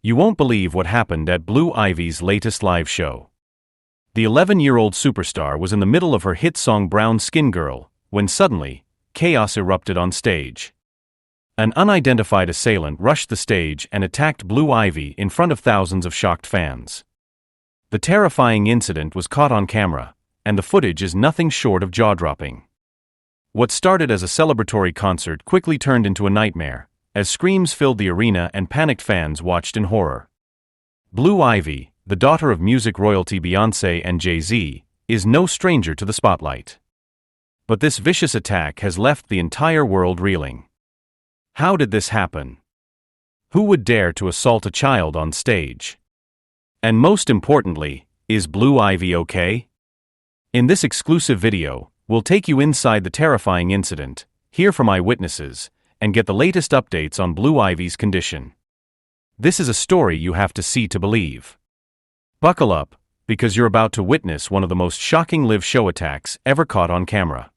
You won't believe what happened at Blue Ivy's latest live show. The 11-year-old superstar was in the middle of her hit song Brown Skin Girl, when suddenly, chaos erupted on stage. An unidentified assailant rushed the stage and attacked Blue Ivy in front of thousands of shocked fans. The terrifying incident was caught on camera, and the footage is nothing short of jaw-dropping. What started as a celebratory concert quickly turned into a nightmare, as screams filled the arena and panicked fans watched in horror. Blue Ivy, the daughter of music royalty Beyoncé and Jay-Z, is no stranger to the spotlight. But this vicious attack has left the entire world reeling. How did this happen? Who would dare to assault a child on stage? And most importantly, is Blue Ivy okay? In this exclusive video, we'll take you inside the terrifying incident, hear from eyewitnesses, and get the latest updates on Blue Ivy's condition. This is a story you have to see to believe. Buckle up, because you're about to witness one of the most shocking live show attacks ever caught on camera.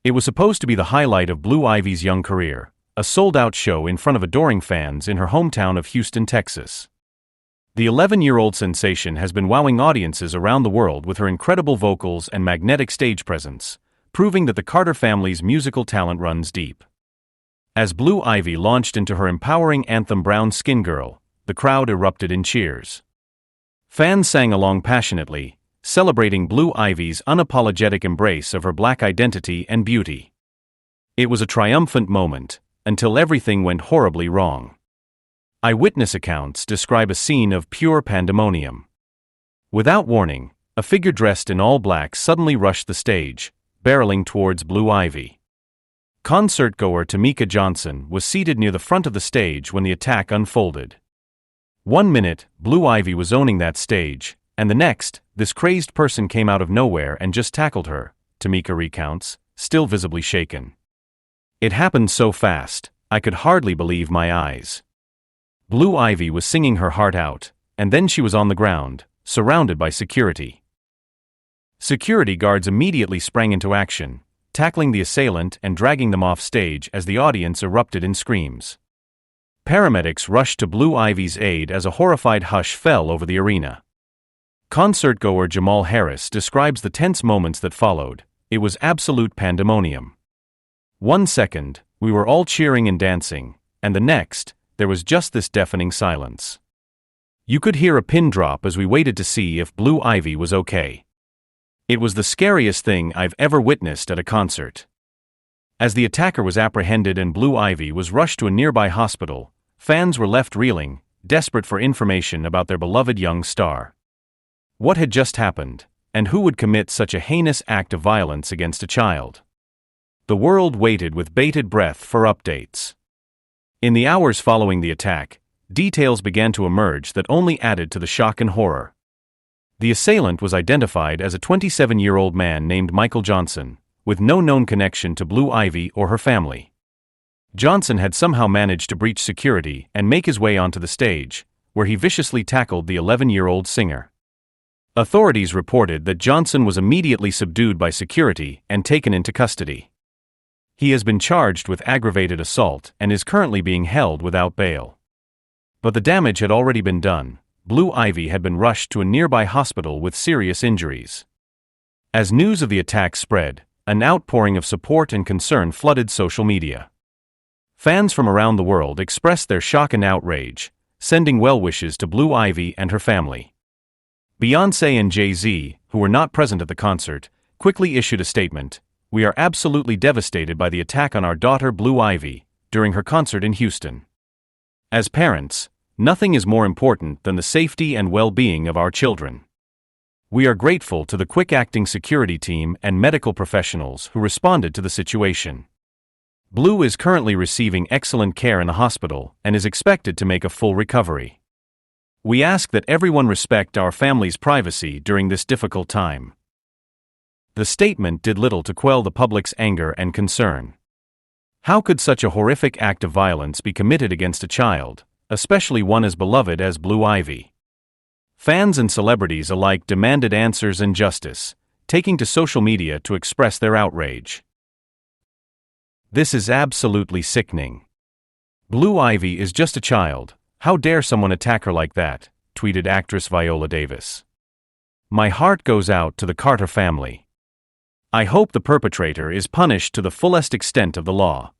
It was supposed to be the highlight of Blue Ivy's young career, a sold-out show in front of adoring fans in her hometown of Houston, Texas. The 11-year-old sensation has been wowing audiences around the world with her incredible vocals and magnetic stage presence, proving that the Carter family's musical talent runs deep. As Blue Ivy launched into her empowering anthem Brown Skin Girl, the crowd erupted in cheers. Fans sang along passionately, celebrating Blue Ivy's unapologetic embrace of her black identity and beauty. It was a triumphant moment, until everything went horribly wrong. Eyewitness accounts describe a scene of pure pandemonium. Without warning, a figure dressed in all black suddenly rushed the stage, barreling towards Blue Ivy. Concertgoer Tamika Johnson was seated near the front of the stage when the attack unfolded. 1 minute, Blue Ivy was owning that stage, and the next, this crazed person came out of nowhere and just tackled her, Tamika recounts, still visibly shaken. It happened so fast, I could hardly believe my eyes. Blue Ivy was singing her heart out, and then she was on the ground, surrounded by security. Security guards immediately sprang into action, tackling the assailant and dragging them off stage as the audience erupted in screams. Paramedics rushed to Blue Ivy's aid as a horrified hush fell over the arena. Concertgoer Jamal Harris describes the tense moments that followed. It was absolute pandemonium. 1 second, we were all cheering and dancing, and the next, there was just this deafening silence. You could hear a pin drop as we waited to see if Blue Ivy was okay. It was the scariest thing I've ever witnessed at a concert. As the attacker was apprehended and Blue Ivy was rushed to a nearby hospital, fans were left reeling, desperate for information about their beloved young star. What had just happened, and who would commit such a heinous act of violence against a child? The world waited with bated breath for updates. In the hours following the attack, details began to emerge that only added to the shock and horror. The assailant was identified as a 27-year-old man named Michael Johnson, with no known connection to Blue Ivy or her family. Johnson had somehow managed to breach security and make his way onto the stage, where he viciously tackled the 11-year-old singer. Authorities reported that Johnson was immediately subdued by security and taken into custody. He has been charged with aggravated assault and is currently being held without bail. But the damage had already been done. Blue Ivy had been rushed to a nearby hospital with serious injuries. As news of the attack spread, an outpouring of support and concern flooded social media. Fans from around the world expressed their shock and outrage, sending well wishes to Blue Ivy and her family. Beyoncé and Jay-Z, who were not present at the concert, quickly issued a statement. We are absolutely devastated by the attack on our daughter Blue Ivy during her concert in Houston. As parents, nothing is more important than the safety and well-being of our children. We are grateful to the quick-acting security team and medical professionals who responded to the situation. Blue is currently receiving excellent care in the hospital and is expected to make a full recovery. We ask that everyone respect our family's privacy during this difficult time. The statement did little to quell the public's anger and concern. How could such a horrific act of violence be committed against a child, especially one as beloved as Blue Ivy? Fans and celebrities alike demanded answers and justice, taking to social media to express their outrage. This is absolutely sickening. Blue Ivy is just a child, "How dare someone attack her like that?" tweeted actress Viola Davis. "My heart goes out to the Carter family. I hope the perpetrator is punished to the fullest extent of the law."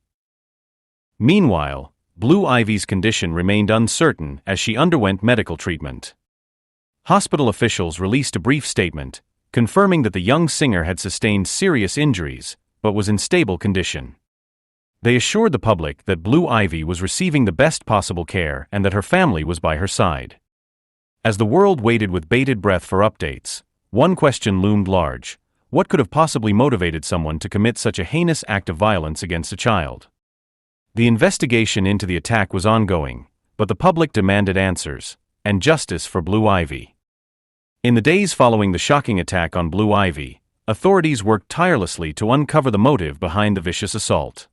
Meanwhile, Blue Ivy's condition remained uncertain as she underwent medical treatment. Hospital officials released a brief statement, confirming that the young singer had sustained serious injuries, but was in stable condition. They assured the public that Blue Ivy was receiving the best possible care and that her family was by her side. As the world waited with bated breath for updates, one question loomed large: what could have possibly motivated someone to commit such a heinous act of violence against a child? The investigation into the attack was ongoing, but the public demanded answers, and justice for Blue Ivy. In the days following the shocking attack on Blue Ivy, authorities worked tirelessly to uncover the motive behind the vicious assault.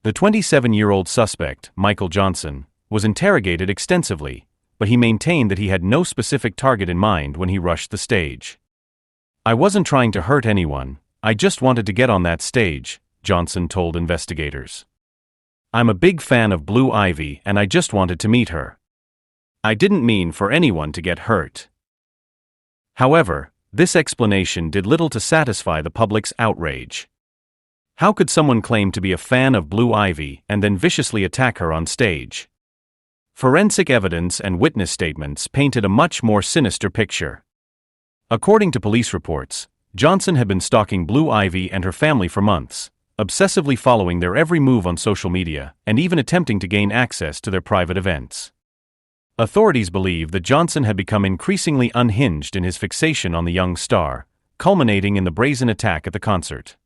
The 27-year-old suspect, Michael Johnson, was interrogated extensively, but he maintained that he had no specific target in mind when he rushed the stage. "I wasn't trying to hurt anyone, I just wanted to get on that stage," Johnson told investigators. "I'm a big fan of Blue Ivy and I just wanted to meet her. I didn't mean for anyone to get hurt." However, this explanation did little to satisfy the public's outrage. How could someone claim to be a fan of Blue Ivy and then viciously attack her on stage? Forensic evidence and witness statements painted a much more sinister picture. According to police reports, Johnson had been stalking Blue Ivy and her family for months, obsessively following their every move on social media and even attempting to gain access to their private events. Authorities believe that Johnson had become increasingly unhinged in his fixation on the young star, culminating in the brazen attack at the concert.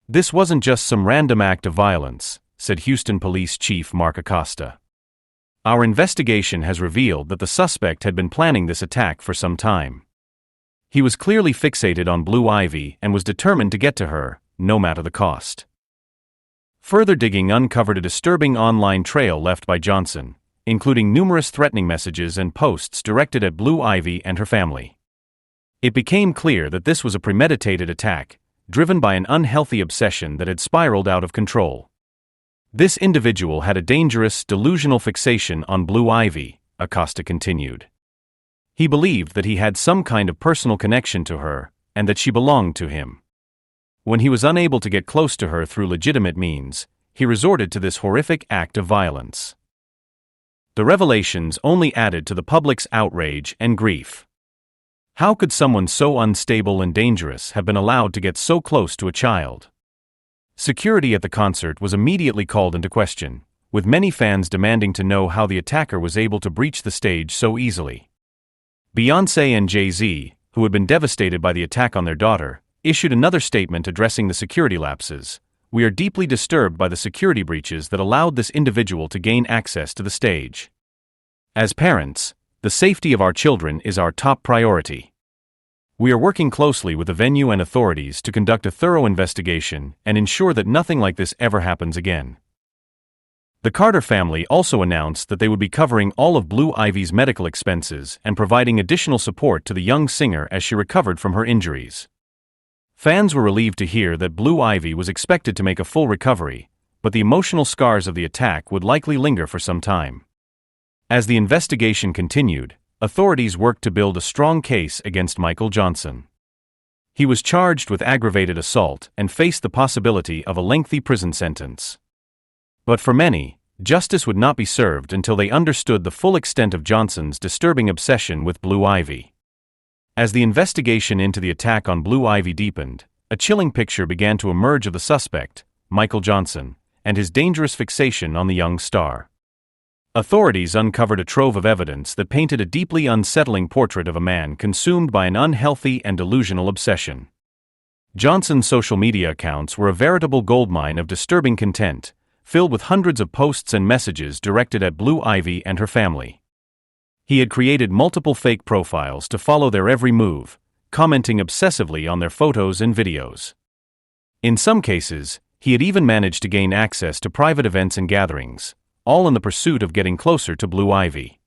"This wasn't just some random act of violence," said Houston Police Chief Mark Acosta. "Our investigation has revealed that the suspect had been planning this attack for some time. He was clearly fixated on Blue Ivy and was determined to get to her, no matter the cost." Further digging uncovered a disturbing online trail left by Johnson, including numerous threatening messages and posts directed at Blue Ivy and her family. It became clear that this was a premeditated attack, driven by an unhealthy obsession that had spiraled out of control. "This individual had a dangerous, delusional fixation on Blue Ivy," Acosta continued. "He believed that he had some kind of personal connection to her, and that she belonged to him. When he was unable to get close to her through legitimate means, he resorted to this horrific act of violence." The revelations only added to the public's outrage and grief. How could someone so unstable and dangerous have been allowed to get so close to a child? Security at the concert was immediately called into question, with many fans demanding to know how the attacker was able to breach the stage so easily. Beyoncé and Jay-Z, who had been devastated by the attack on their daughter, issued another statement addressing the security lapses. "We are deeply disturbed by the security breaches that allowed this individual to gain access to the stage. As parents, the safety of our children is our top priority. We are working closely with the venue and authorities to conduct a thorough investigation and ensure that nothing like this ever happens again." The Carter family also announced that they would be covering all of Blue Ivy's medical expenses and providing additional support to the young singer as she recovered from her injuries. Fans were relieved to hear that Blue Ivy was expected to make a full recovery, but the emotional scars of the attack would likely linger for some time. As the investigation continued, authorities worked to build a strong case against Michael Johnson. He was charged with aggravated assault and faced the possibility of a lengthy prison sentence. But for many, justice would not be served until they understood the full extent of Johnson's disturbing obsession with Blue Ivy. As the investigation into the attack on Blue Ivy deepened, a chilling picture began to emerge of the suspect, Michael Johnson, and his dangerous fixation on the young star. Authorities uncovered a trove of evidence that painted a deeply unsettling portrait of a man consumed by an unhealthy and delusional obsession. Johnson's social media accounts were a veritable goldmine of disturbing content, filled with hundreds of posts and messages directed at Blue Ivy and her family. He had created multiple fake profiles to follow their every move, commenting obsessively on their photos and videos. In some cases, he had even managed to gain access to private events and gatherings, all in the pursuit of getting closer to Blue Ivy.